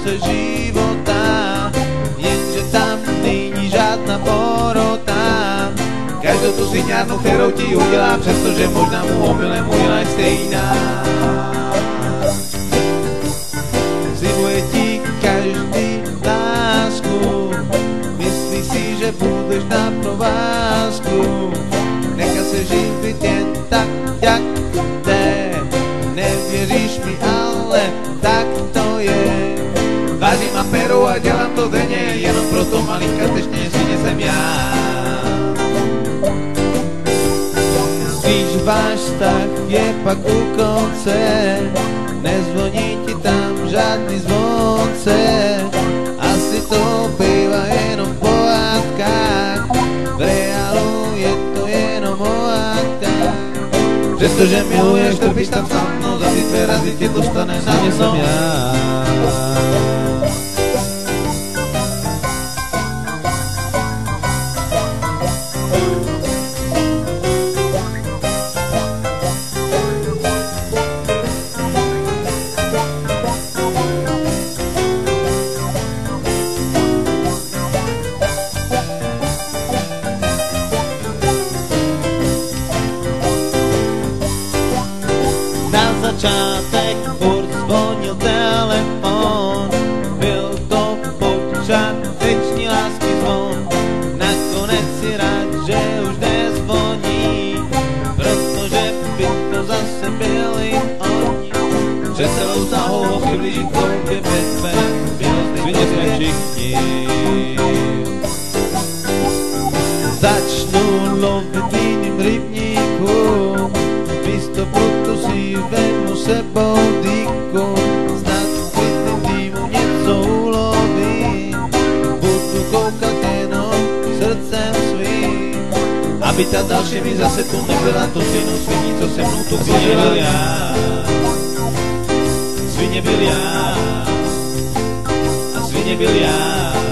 konce života, jenže tam není žádná porota. Každou tu sviňárnu, kterou ti udělá, přestože možná mu omylem uděláš stejná. Slibuje ti každý lásku, myslí si, že budeš na provázku. Nechá se živit jen tak, jak jde. Nevěříš mi, ale tak to je. Vážím a peru a dělám to denně, jenom proto malinka tečně svině jsem já. Když váš vztah je pak u konce, nezvoní ti tam žádný zvonce. Asi to bývá jenom v pohádkách, v reálu je to jenom o hádkách. Přestože miluješ, trpíš tam sa mnou, za ty tvé razy tě dostane na mě jsem já. Na začátek furt zvonil telefon, byl to počáteční lásky zvon. Nakonec si rád, že už nezvoní, protože by to zase byli oni. Před celou snahou přiblížit k tobě ve světě jsme všichni. Začnu lovit v jiným rybníku, místo putu si vemu sebou dýku. Snad v klidným týmu něco ulovím, budu koukat jenom srdcem svým, aby ta další mi zase tu nebyla to stejnou sviní, co se mnou tu svině byl já. Svině byl já a svině byl já.